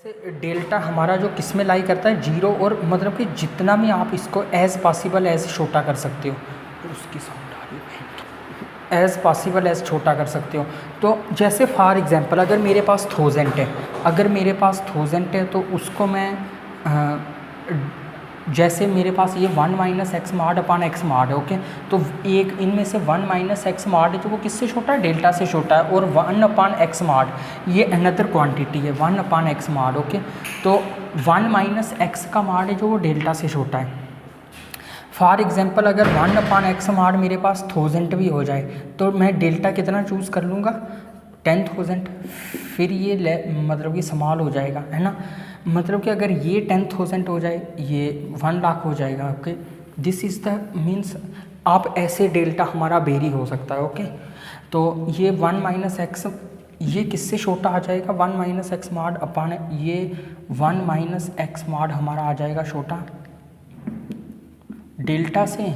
से डेल्टा हमारा जो किस में लाई करता है, जीरो, और मतलब कि जितना भी आप इसको एज़ पॉसिबल एज़ छोटा कर सकते हो, तो उसकी साउंड आ रही है, एज़ पॉसिबल एज़ छोटा कर सकते हो। तो जैसे फॉर एग्जांपल अगर मेरे पास 1000 है, अगर मेरे पास 1000 है तो उसको मैं जैसे मेरे पास ये 1 माइनस एक्स मॉड अपान एक्स मॉड है, ओके। तो एक इनमें से 1 माइनस एक्स मॉड है जो वो किससे छोटा है, डेल्टा से छोटा है, और 1 अपान एक्स मॉड ये अनदर क्वांटिटी है, 1 अपान एक्स मॉड, ओके। तो 1 माइनस एक्स का मॉड है जो वो डेल्टा से छोटा है। फॉर एग्जांपल अगर 1 अपान एक्स मॉड मेरे पास 1000 भी हो जाए तो मैं डेल्टा कितना चूज़ कर लूँगा, 10,000। फिर ये मतलब कि स्मॉल हो जाएगा, है ना। मतलब कि अगर ये 10,000 हो जाए, ये 1 लाख हो जाएगा, okay. This is the means आप ऐसे डेल्टा हमारा वेरी हो सकता है, ओके। तो ये 1 माइनस एक्स ये किससे छोटा आ जाएगा, 1 माइनस एक्स मॉड अपान ये 1 माइनस एक्स मॉड हमारा आ जाएगा छोटा डेल्टा से।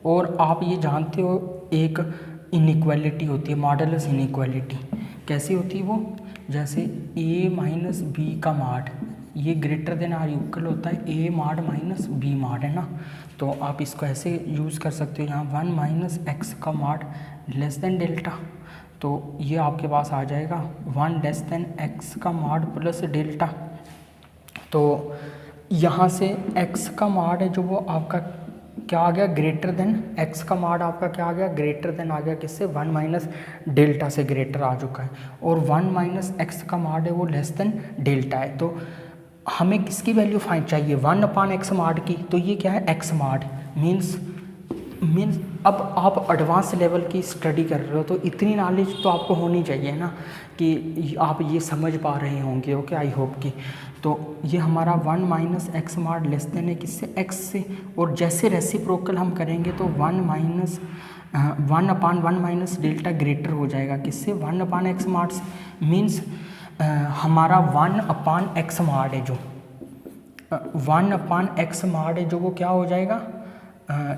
और आप ये जानते हो एक इनइक्वालिटी होती है, मॉडुलस इनइक्वालिटी। कैसी होती है वो, जैसे a माइनस बी का मॉड ये ग्रेटर देन आर इक्वल होता है a mod minus B mod, है ना। तो आप इसको ऐसे यूज़ कर सकते हो, यहाँ 1 माइनस एक्स का मॉड लेस देन डेल्टा, तो ये आपके पास आ जाएगा 1 लेस देन एक्स का मॉड प्लस डेल्टा। तो यहाँ से x का मॉड है जो वो आपका क्या आ गया, ग्रेटर देन, x का मॉड आपका क्या आ गया, ग्रेटर देन आ गया किससे, 1 माइनस डेल्टा से ग्रेटर आ चुका है, और 1 माइनस एक्स का मॉड है वो लेस देन डेल्टा है। तो हमें किसकी वैल्यू फाइंड चाहिए, 1 अपान एक्स मॉड की, तो ये क्या है, एक्स मॉड मीन्स अब आप एडवांस लेवल की स्टडी कर रहे हो तो इतनी नॉलेज तो आपको होनी चाहिए ना कि आप ये समझ पा रहे होंगे, ओके, आई होप कि। तो ये हमारा 1 minus x mod less than है किससे, एक्स से, और जैसे रेसिप्रोकल हम करेंगे तो 1 अपान 1 माइनस डेल्टा ग्रेटर हो जाएगा किससे, 1 अपान एक्स मॉड से। मीन्स हमारा 1 अपान एक्स मॉड है जो 1 अपान एक्स मॉड है जो वो क्या हो जाएगा,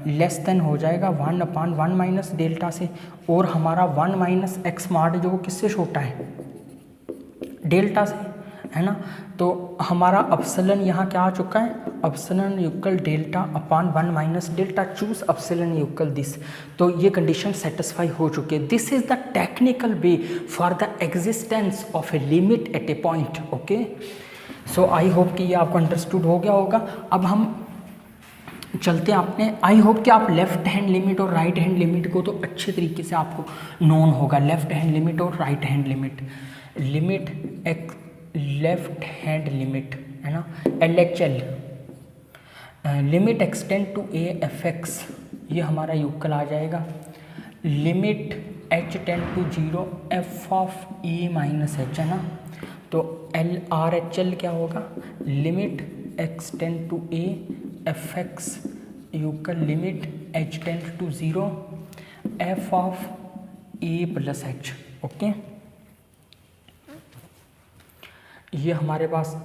लेस देन हो जाएगा 1 अपान 1 माइनस डेल्टा से, और हमारा 1 माइनस एक्स मॉड जो वो किससे छोटा है, डेल्टा से, है ना। तो हमारा अपसलन यहाँ क्या आ चुका है, epsilon equal delta upon 1 minus delta, choose epsilon equal this. तो ये कंडीशन सेटिस्फाई हो चुकी है। This is the technical way for the existence of a limit at a point, okay. So I hope कि ये आपको अंडरस्टूड हो गया होगा। अब हम चलते हैं अपने, आई होप कि आप लेफ्ट हैंड लिमिट और राइट हैंड लिमिट को तो अच्छे तरीके से आपको नोन होगा, लेफ्ट हैंड लिमिट और right hand limit. Left hand limit, है ना, LHL, limit x tend to a f x, ये हमारा यूक्ल आ जाएगा। Limit h tend to 0 f of e minus h, है ना। तो LRHL क्या होगा, limit x tend to a f x यूक्ल limit h tend to 0 f of a plus h, okay. ये हमारे पास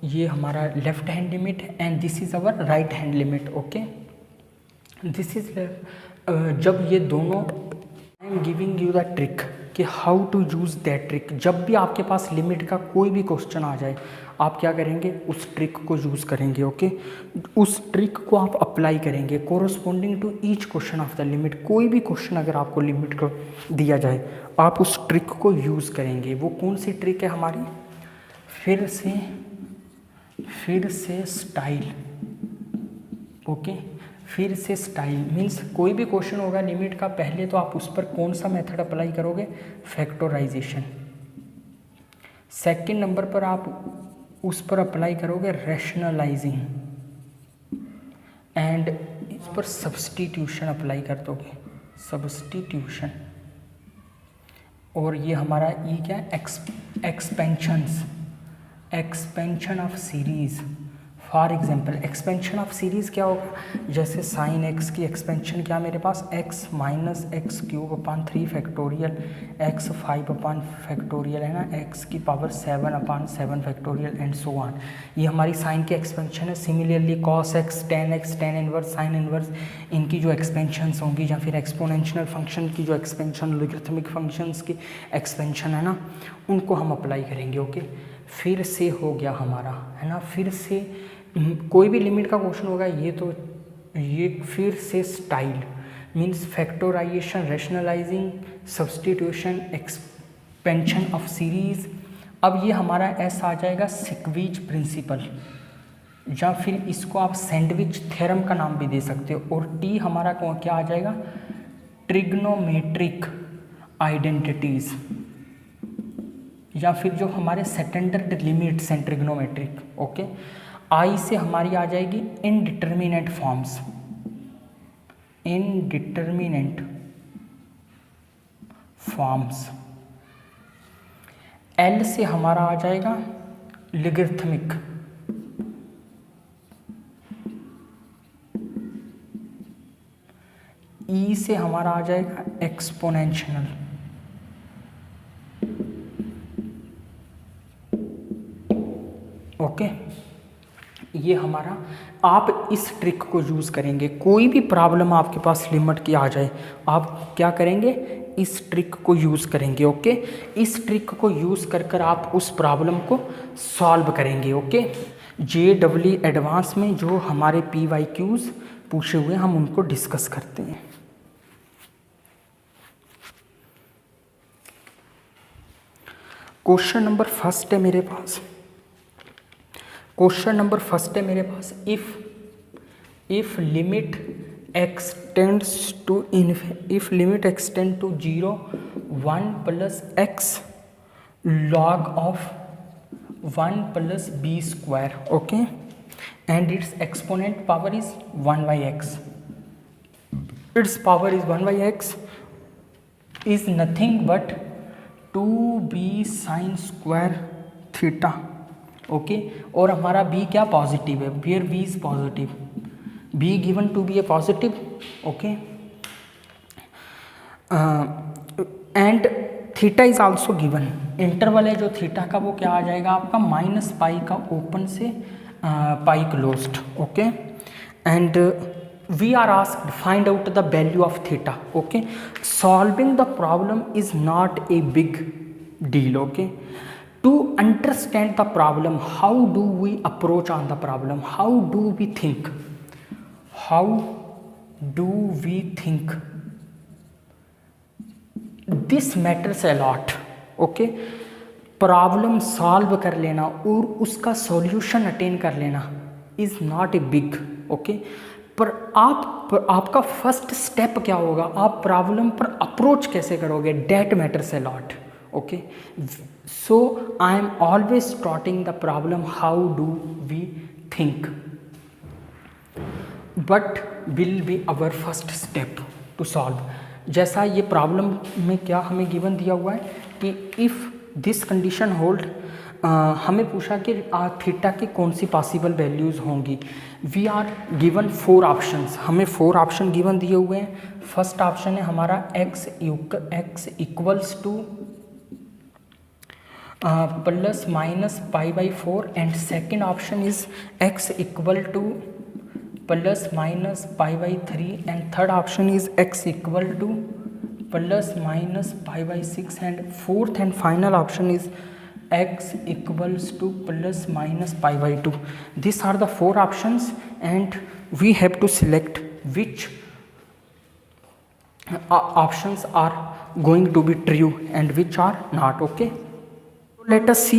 ये हमारा लेफ्ट हैंड लिमिट है and this is our right hand limit, okay. This is जब ये दोनों, I am giving you the trick कि how to use that trick. जब भी आपके पास लिमिट का कोई भी क्वेश्चन आ जाए आप क्या करेंगे, उस ट्रिक को यूज़ करेंगे, ओके। उस ट्रिक को आप अप्लाई करेंगे corresponding to each question of the limit. कोई भी क्वेश्चन अगर आपको लिमिट को दिया जाए आप उस ट्रिक को यूज़ करेंगे। वो कौन सी ट्रिक है हमारी, फिर से स्टाइल, ओके। फिर से स्टाइल मीन्स कोई भी क्वेश्चन होगा लिमिट का, पहले तो आप उस पर कौन सा मेथड अप्लाई करोगे, फैक्टराइजेशन। सेकंड नंबर पर आप उस पर अप्लाई करोगे रैशनलाइजिंग, एंड इस पर सब्स्टिट्यूशन अप्लाई कर दोगे, सब्स्टिट्यूशन। और ये हमारा ये क्या है, expansion of series. For example expansion of series क्या होगा, जैसे साइन एक्स की एक्सपेंशन क्या मेरे पास, x माइनस एक्स क्यूब अपान 3 फैक्टोरियल, x 5 अपान फैक्टोरियल, है ना, x की power 7 upon 7 factorial and so on. ये हमारी साइन की एक्सपेंशन है। Similarly cos x, ten x, tan inverse, sine inverse, इनकी जो एक्सपेंशंस होंगी, या फिर एक्सपोनेंशियल फंक्शन की जो एक्सपेंशन, लॉगरिथमिक फंक्शंस की एक्सपेंशन, है ना, उनको हम अप्लाई करेंगे, ओके। फिर से हो गया हमारा, है ना, फिर से कोई भी लिमिट का क्वेश्चन होगा ये फिर से style means factorisation, rationalising, substitution, expansion of series. अब ये हमारा एस आ जाएगा सिक्वीज प्रिंसिपल, या फिर इसको आप सैंडविच थ्योरम का नाम भी दे सकते हो। और टी हमारा क्या आ जाएगा, ट्रिग्नोमेट्रिक आइडेंटिटीज, या फिर जो हमारे स्टैंडर्ड लिमिट्स हैं ट्रिग्नोमेट्रिक। ओके, आई से हमारी आ जाएगी indeterminate forms, indeterminate forms. L से हमारा आ जाएगा लिगरिथमिक, ई से हमारा आ जाएगा एक्सपोनेंशियल, ओके। ये हमारा, आप इस ट्रिक को यूज़ करेंगे, कोई भी प्रॉब्लम आपके पास लिमिट की आ जाए, आप क्या करेंगे, इस ट्रिक को यूज़ करेंगे। ओके, इस ट्रिक को यूज़ कर आप उस प्रॉब्लम को सॉल्व करेंगे। ओके, JEE एडवांस में जो हमारे PYQs पूछे हुए हम उनको डिस्कस करते हैं। क्वेश्चन नंबर फर्स्ट है मेरे पास, if limit x tends to if limit x tend to 0 1 plus x log of 1 plus b square, okay, and its exponent power is 1 by x, its power is 1 by x is nothing but 2b sin square theta, okay. और हमारा b क्या positive है, where b is positive, b given to be a positive, okay, and theta is also given, interval है जो theta का वो क्या आ जाएगा आपका माइनस पाई का ओपन से pi closed, okay. And we are asked find out the value of theta, okay. Solving the problem is not a big deal, okay. To understand the problem, how do we approach on the problem, how do we think, this matters a lot, okay। Problem solve कर लेना और उसका solution attain कर लेना is not a big, okay. पर आपका first step क्या होगा, आप प्रॉब्लम पर अप्रोच कैसे करोगे, that matters a lot, okay। So I am always starting the problem, how do we think, but will be our first step to solve। जैसा ये प्रॉब्लम में क्या हमें गिवन दिया हुआ है कि इफ़ दिस कंडीशन होल्ड, हमें पूछा कि थीटा की कौन सी पॉसिबल वैल्यूज़ होंगी। वी आर गिवन 4 ऑप्शंस, हमें 4 ऑप्शन गिवन दिए हुए हैं। फर्स्ट ऑप्शन है हमारा x equals to plus minus pi by 4, and second option is x equal to plus minus pi by 3, and third option is x equal to plus minus pi by 6, and fourth and final option is x equals to plus minus pi by 2. These are the 4 options and we have to select which options are going to be true and which are not, okay। Let us see,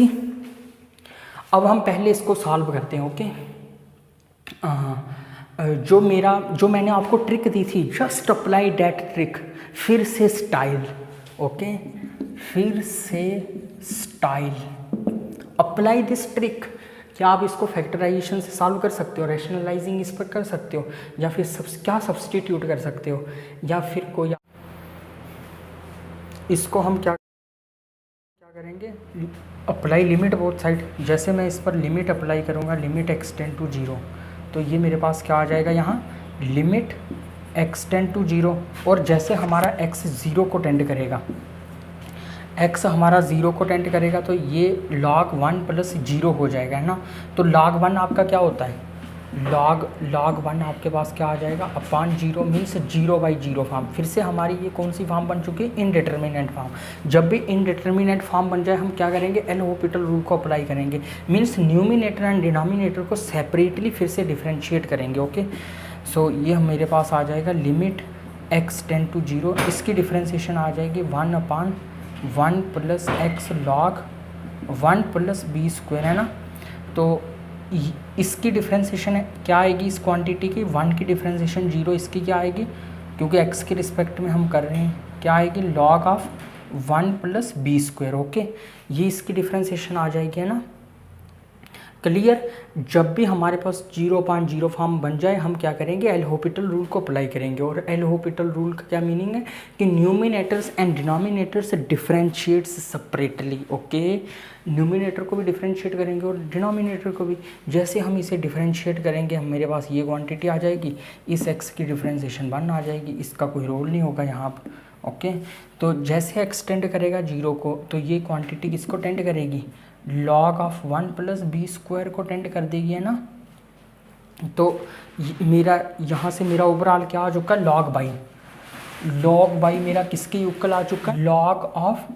अब हम पहले इसको solve करते हैं, okay. जो मैंने आपको trick दी थी, जस्ट अप्लाई दैट ट्रिक, फिर से स्टाइल, ओके, फिर से स्टाइल, अप्लाई दिस ट्रिक। क्या आप इसको फैक्टराइजेशन से सॉल्व कर सकते हो, रैशनलाइजिंग इस पर कर सकते हो, या फिर क्या सब्सटीट्यूट कर सकते हो, या फिर कोई इसको हम क्या करेंगे, अप्लाई लिमिट बोथ साइड। जैसे मैं इस पर लिमिट अप्लाई करूँगा, लिमिट एक्सटेंड टू 0, तो ये मेरे पास क्या आ जाएगा यहाँ, लिमिट एक्सटेंड टू 0। और जैसे हमारा x 0 को टेंड करेगा, x हमारा 0 को टेंड करेगा, तो ये log 1 प्लस 0 हो जाएगा, है ना। तो log 1 आपका क्या होता है, log 1 आपके पास क्या आ जाएगा अपान 0 मीन्स 0/0 फॉर्म। फिर से हमारी ये कौन सी फॉर्म बन चुकी है, इनडिटर्मिनेंट फॉर्म। जब भी इनडिटर्मिनेंट फॉर्म बन जाए हम क्या करेंगे, एल हॉस्पिटल रूल को अप्लाई करेंगे, मीन्स न्यूमिनेटर एंड डिनोमिनेटर को सेपरेटली फिर से डिफ्रेंशिएट करेंगे। ओके, सो ये मेरे पास आ जाएगा लिमिट x टेंड टू 0, इसकी डिफ्रेंशिएशन आ जाएगी 1/1 plus x log 1 plus b square, है ना। तो इसकी डिफ्रेंशिएशन क्या आएगी, इस क्वांटिटी की 1 की डिफ्रेंशिएशन 0, इसकी क्या आएगी, क्योंकि x के रिस्पेक्ट में हम कर रहे हैं, क्या आएगी log of 1 plus B square. Okay, ये इसकी डिफ्रेंशिएशन आ जाएगी, है ना। क्लियर। जब भी हमारे पास 0/0 फॉर्म बन जाए हम क्या करेंगे, एल हॉस्पिटल रूल को अप्लाई करेंगे। और एल हॉस्पिटल रूल का क्या मीनिंग है कि numerators and denominators differentiates separately. Okay, numerator को भी डिफरेंशिएट करेंगे और डिनोमिनेटर को भी। जैसे हम इसे डिफरेंशिएट करेंगे हम मेरे पास ये क्वांटिटी आ जाएगी, इस x की डिफरेंशिएशन 1 आ जाएगी, इसका कोई रोल नहीं होगा यहाँ पर। ओके, तो जैसे x टेंड करेगा 0 को तो ये क्वांटिटी किसको टेंड करेगी, log of 1 plus B square को टेंड कर देगी, है ना। तो मेरा यहाँ से मेरा ओवरऑल क्या आ चुका है, log बाई मेरा किसके इक्वल आ चुका है, log of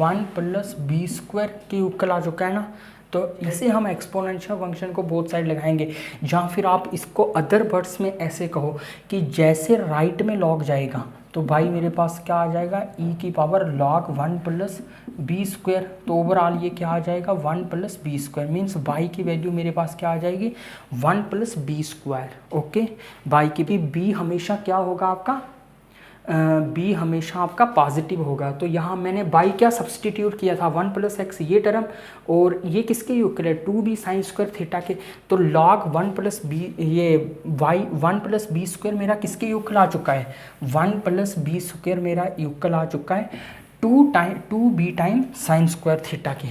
1 plus B square के इक्वल आ चुका है ना। तो ऐसे हम एक्सपोनेंशियल फंक्शन को बोथ साइड लगाएंगे, जहाँ फिर आप इसको अदर वर्ड्स में ऐसे कहो कि जैसे राइट में log जाएगा तो भाई मेरे पास क्या आ जाएगा, e की power log 1 plus B square. तो ओवरऑल ये क्या आ जाएगा 1 plus B square, means y की वैल्यू मेरे पास क्या आ जाएगी 1 plus B square. Okay, y की भी b हमेशा क्या होगा आपका, b हमेशा आपका पॉजिटिव होगा। तो यहाँ मैंने बाई क्या सब्सटीट्यूट किया था 1 प्लस एक्स ये टर्म, और ये किसके इक्वल है 2b साइन स्क्वायर थीटा के। तो log 1 प्लस बी ये y 1 प्लस बी स्क्वायर मेरा किसके इक्वल आ चुका है, 1 प्लस बी स्क्वायर मेरा इक्वल आ चुका है 2b time sine square theta के।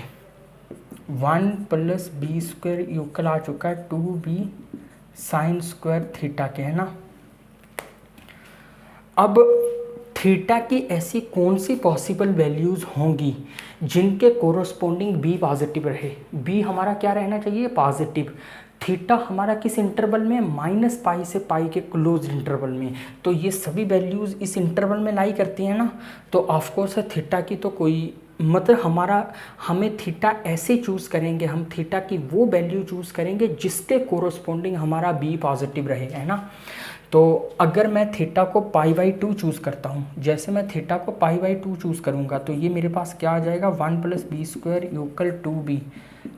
1 प्लस बी स्क्वायर इक्वल आ चुका है 2b साइन स्क्वायर थीटा के, है ना। अब थीटा की ऐसी कौन सी पॉसिबल वैल्यूज़ होंगी जिनके कोरोस्पोंडिंग बी पॉजिटिव रहे, बी हमारा क्या रहना चाहिए पॉजिटिव, थीटा हमारा किस इंटरवल में, -π से π के क्लोज इंटरवल में। तो ये सभी वैल्यूज़ इस इंटरवल में लाई करती हैं ना। तो ऑफकोर्स थीटा की तो कोई मतलब हमें थीटा ऐसे चूज़ करेंगे, हम थीटा की वो वैल्यू चूज़ करेंगे जिसके कोरोस्पोंडिंग हमारा बी पॉजिटिव रहे, है ना। तो अगर मैं थीटा को π/2 चूज़ करता हूँ, जैसे मैं थीटा को π/2 चूज़ करूँगा तो ये मेरे पास क्या आ जाएगा 1 plus B square equal 2b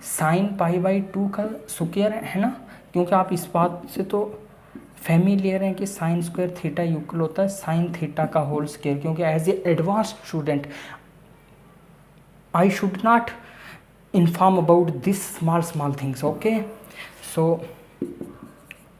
sine π/2 का स्क्वायर, है ना। क्योंकि आप इस बात से तो फैमिलियर हैं कि साइन स्क्वायर थीटा इक्वल होता है साइन थीटा का होल स्क्वायर, क्योंकि as a advanced student I should not inform about this small things. Okay, so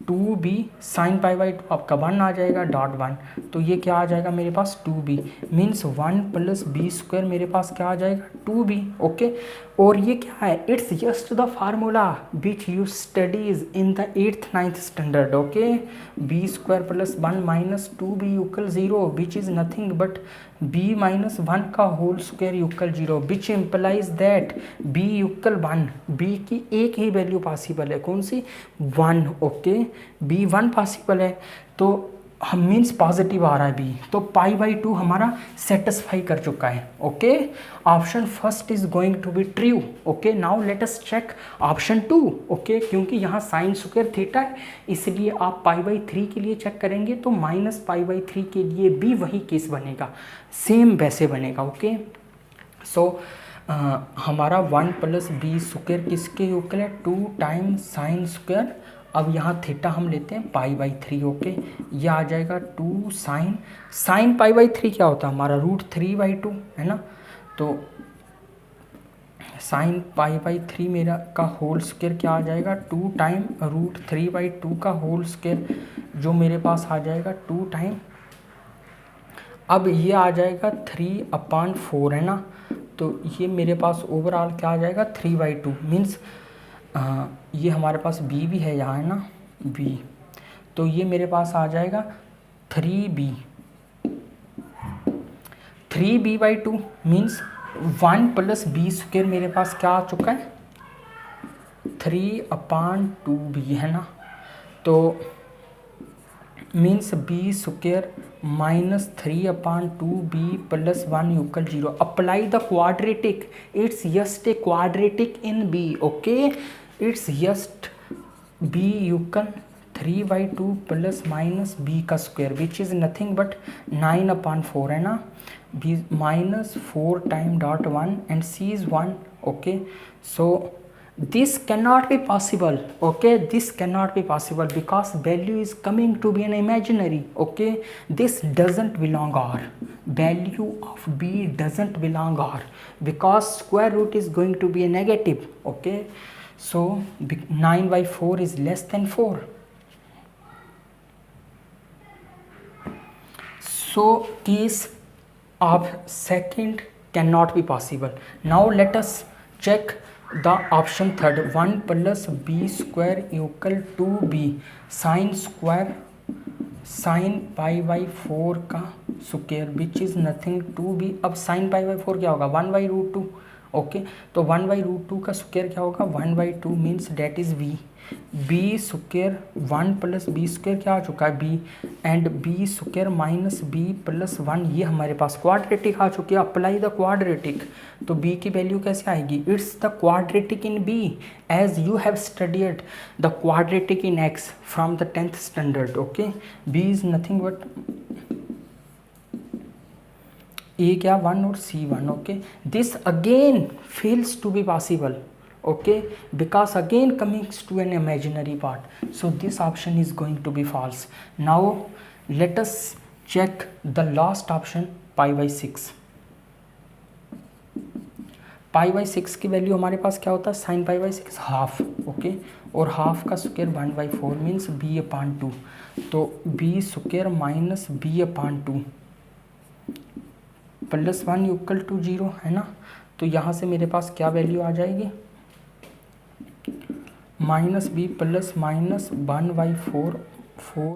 2b sine π/2 आपका 1 आ जाएगा डॉट 1, तो ये क्या आ जाएगा मेरे पास 2b means 1 plus B square मेरे पास क्या आ जाएगा 2b। ओके, और ये क्या है, it's just the formula which you studies in the 8th 9th standard. Okay, B square plus 1 minus 2b equal 0 which is nothing but b minus 1 का whole square equal 0 which implies that b equal 1, b की एक ही value possible है, कौन सी 1। Okay, b 1 possible है तो हम means positive आ रहा है b, तो π/2 हमारा सेटिस्फाई कर चुका है। Okay, option first is going to be true. Okay, now let us check option 2। ओके, क्योंकि यहाँ साइन स्क्वायर थीटा है इसलिए आप π/3 के लिए चेक करेंगे तो -π/3 के लिए भी वही केस बनेगा, सेम वैसे बनेगा। ओके, सो हमारा 1 प्लस बी स्क्वायर किसके इक्वल है 2 टाइम साइन स्क्वायर। अब यहाँ थीटा हम लेते हैं π/3। ओके, ये आ जाएगा 2 साइन π/3 क्या होता है हमारा √3/2, है ना। तो साइन π/3 मेरा का होल स्क्वायर क्या आ जाएगा 2 टाइम √3/2 का होल स्क्वायर, जो मेरे पास आ जाएगा 2 टाइम, अब ये आ जाएगा 3/4, है ना। तो ये मेरे पास ओवरऑल क्या आ जाएगा 3/2 मीन्स ये हमारे पास b भी है यहाँ, है ना b, तो ये मेरे पास आ जाएगा 3b/2 means 1 plus B square मेरे पास क्या आ चुका है 3/2b, है ना। तो means B square minus 3/2b plus 1 equal 0. Apply the quadratic. It's just a quadratic in b. Okay, it's just b equal 3/2 plus minus b का square which is nothing but 9/4 है ना. b minus 4 time dot 1 and c is 1. Okay, so this cannot be possible. Okay, this cannot be possible because value is coming to be an imaginary. Okay, this doesn't belong R. Value of b doesn't belong R because square root is going to be a negative. Okay, so 9/4 is less than 4. So case of second cannot be possible. Now let us check the option third. 1 plus b square equal to b sin square sin pi/4 का square which is nothing to be. अब sin pi/4 क्या होगा 1/√2. Okay, तो 1/√2 का square क्या होगा 1/2 means that is v. b square 1 plus B square क्या आ चुका है b and b square minus b plus 1. ये हमारे पास क्वाड्रेटिक आ चुकी है. Apply the quadratic. तो b की वैल्यू कैसे आएगी. It's the quadratic in b as you have studied the quadratic in x from the 10th standard. Okay, b is nothing but a क्या 1 और c 1. Okay, this again fails to be possible. Okay, because again coming to an imaginary part, so this option is going to be false. Now let us check the last option pi/6. pi/6 की value हमारे पास क्या होता है sin pi/6 half. Okay, और half का square 1/4 means b/2. तो b square minus b/2 plus 1 equal to 0 है ना. तो यहाँ से मेरे पास क्या वैल्यू आ जाएगी माइनस b प्लस माइनस 1/4